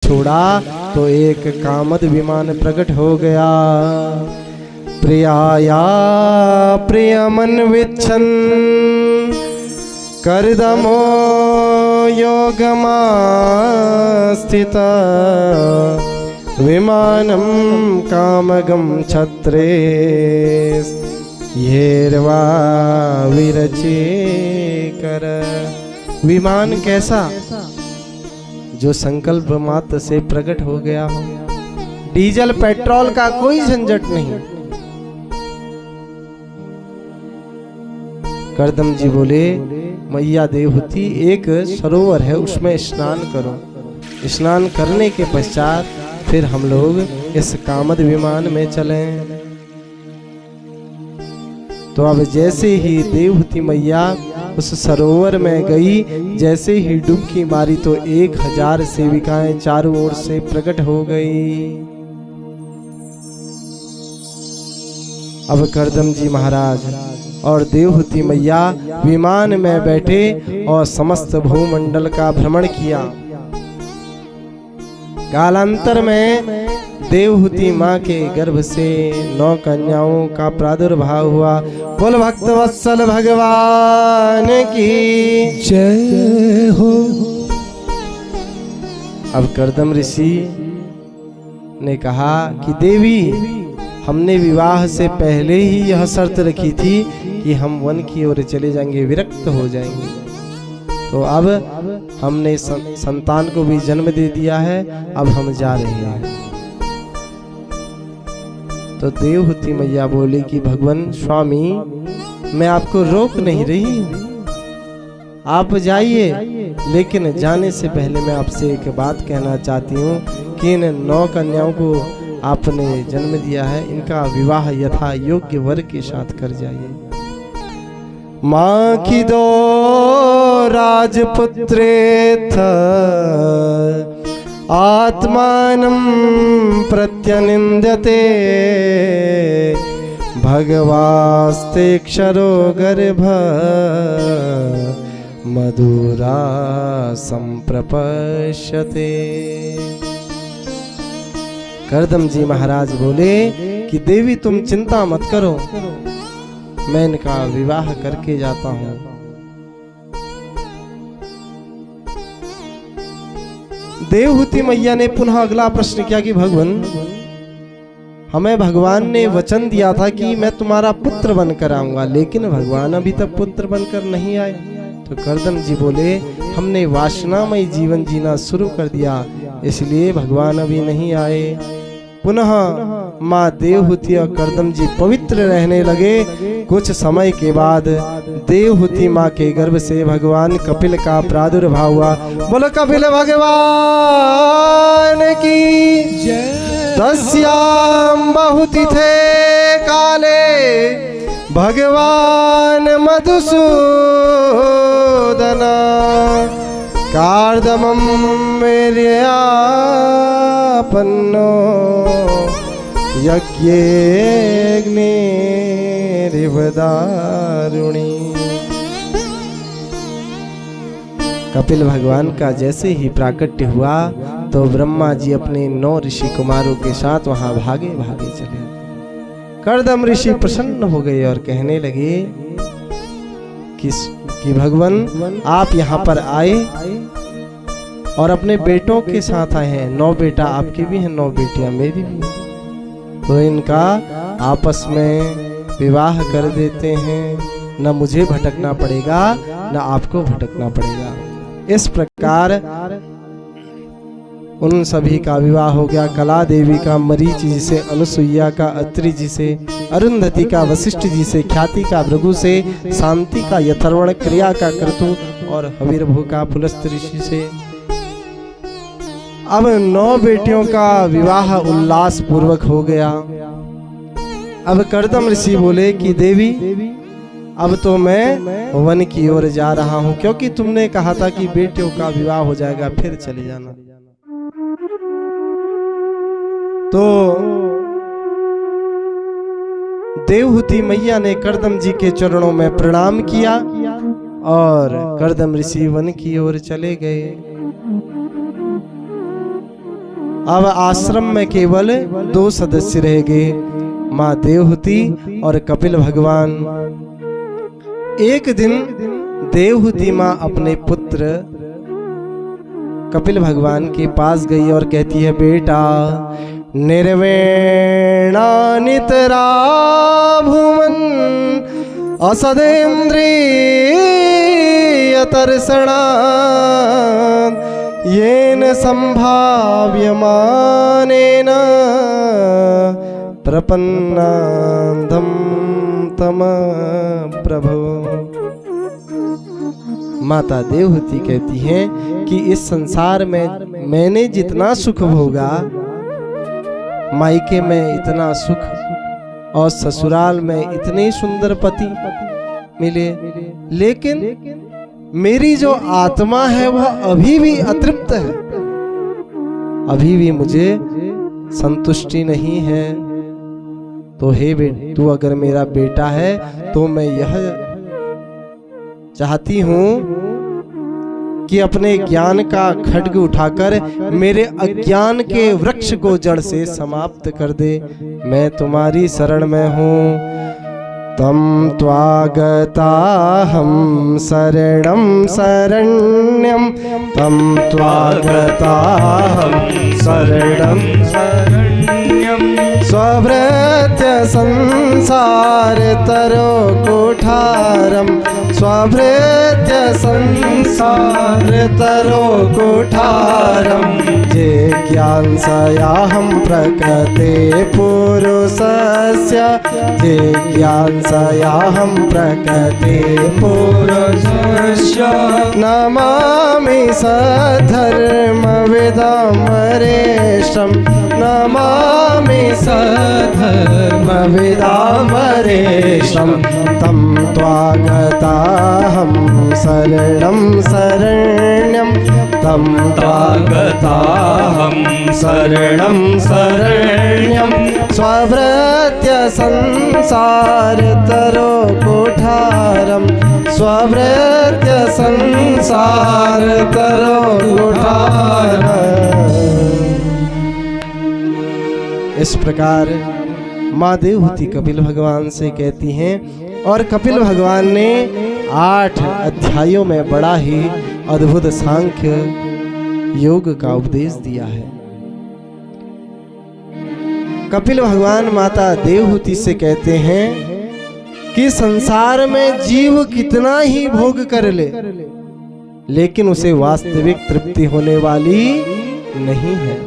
छोड़ा तो एक कामद विमान प्रकट हो गया। प्रियाया प्रियमन्विच्छन् कर्दमो योगमास्थिता विमानं कामगं छत्रे येर्वा विरचे कर। विमान कैसा? जो संकल्प मात्र से प्रकट हो गया हो। डीजल पेट्रोल का कोई झंझट नहीं। करदम जी बोले, मैया देवहूति एक सरोवर है, उसमें स्नान करो। स्नान करने के पश्चात फिर हम लोग इस कामद विमान में चलें। तो अब जैसे ही देवहूति मैया उस सरोवर में गई, जैसे ही डुबकी मारी तो 1000 सेविकाएं चारों ओर से प्रकट हो गई। अब करदम जी महाराज और देवहूति मैया विमान में बैठे और समस्त भूमंडल का भ्रमण किया। कालांतर में देवहूति माँ के गर्भ से 9 कन्याओं का प्रादुर्भाव हुआ। बोल भक्त वत्सल भगवान की जय हो। अब करदम ऋषि ने कहा कि देवी, हमने विवाह से पहले ही यह शर्त रखी थी कि हम वन की ओर चले जाएंगे, विरक्त हो जाएंगे। तो अब हमने संतान को भी जन्म दे दिया है, अब हम जा रहे हैं। तो देवहूति मैया बोली कि भगवान स्वामी, मैं आपको रोक नहीं रही हूँ, आप जाइए, लेकिन जाने से पहले मैं आपसे एक बात कहना चाहती हूँ कि इन 9 कन्याओं को आपने जन्म दिया है, इनका विवाह यथा योग्य वर के साथ कर जाइए। माँ की 2 राजपुत्रेथ आत्मानं प्रत्यनिंद्यते भगवास्ते क्षरो गर्भ मधुरा संप्रपश्यते। करदम जी महाराज बोले कि देवी तुम चिंता मत करो, मैं इनका विवाह करके जाता हूँ। देवहूति मैया ने पुनः अगला प्रश्न किया कि भगवान, हमें भगवान ने वचन दिया था कि मैं तुम्हारा पुत्र बनकर आऊंगा, लेकिन भगवान अभी तक पुत्र बनकर नहीं आए। तो करदम जी बोले, हमने वासनामय जीवन जीना शुरू कर दिया, इसलिए भगवान अभी नहीं आए। पुनः माँ देवहूति और करदम जी पवित्र रहने लगे। कुछ समय के बाद देवहूति माँ के गर्भ से भगवान कपिल का प्रादुर्भाव हुआ। बोलो कपिल भगवान की जय। तस्याम बहुति थे काले भगवान मधुसूदना कार्दमं मेर्यापन्नो यज्ञेऽग्निरिवदारुणी। कपिल भगवान का जैसे ही प्राकट्य हुआ तो ब्रह्मा जी अपने 9 ऋषि कुमारों के साथ वहां भागे भागे चले। करदम ऋषि प्रसन्न हो गए और कहने लगे कि भगवान आप यहाँ पर आए और अपने बेटों के साथ आए हैं। 9 बेटा आपके भी हैं, 9 बेटियां मेरी भी हैं, तो इनका आपस में विवाह कर देते हैं, न मुझे भटकना पड़ेगा न आपको भटकना पड़ेगा। इस प्रकार उन सभी का विवाह हो गया। कला देवी का मरीचि जी से, अनुसुईया का अत्रि जी से, अरुंधति का वशिष्ठ जी से, ख्याति का भृगु से, शांति का यथर्वण, क्रिया का क्रतु और हविर्भु का पुलस्त ऋषि से। अब 9 बेटियों का विवाह उल्लास पूर्वक हो गया। अब करदम ऋषि बोले कि देवी अब तो मैं वन की ओर जा रहा हूं, क्योंकि तुमने कहा था कि बेटियों का विवाह हो जाएगा फिर चले जाना। तो देवहूति मैया ने करदम जी के चरणों में प्रणाम किया और करदम ऋषि वन की ओर चले गए। अब आश्रम में केवल 2 सदस्य रह गए, माँ देवहूति और कपिल भगवान। एक दिन देवहूति माँ अपने पुत्र कपिल भगवान के पास गई और कहती है, बेटा निर्वेणा नितरा भुवन असदेन्द्रिय तर्षणा येन संभाव्यमानेन प्रपन्नाधम तम प्रभु। माता देवहूति कहती हैं कि इस संसार में मैंने जितना सुख भोगा, मायके में इतना सुख और ससुराल में इतने सुंदर पति मिले, लेकिन मेरी जो आत्मा है वह अभी भी अतृप्त है, अभी भी मुझे संतुष्टि नहीं है। तो हे बेटा, तू अगर मेरा बेटा है तो मैं यह चाहती हूं कि अपने ज्ञान का खड्ग उठाकर मेरे अज्ञान के वृक्ष को जड़ से समाप्त कर दे। मैं तुम्हारी शरण में हूं। तम त्वागताहं शरणं शरण्यं, तम त्वागताहं शरणं शरण्यं, स्वभृत्य संसार तरो कोठारम, स्वभृत्य संसार तरो कोठारम, जे ज्ञान सयाहं प्रकृते पुरुषस्य, जे ज्ञान सयाहं प्रकृते पुरुषस्य, नमामि सधर्म विदं वरेशं, नमामि सधर्म विदं वरेशं, तं त्वागताहं शरणं शरण्यं, तं त्वागताहं शरणं शरण्यं, स्वभृत्य संसार तरो कोठारम, स्वभृत्य संसार तरो कोठारम। इस प्रकार माँ देवहूति कपिल भगवान से कहती हैं, और कपिल भगवान ने 8 अध्यायों में बड़ा ही अद्भुत सांख्य योग का उपदेश दिया है। कपिल भगवान माता देवहूति से कहते हैं कि संसार में जीव कितना ही भोग कर ले, लेकिन उसे वास्तविक तृप्ति होने वाली नहीं है।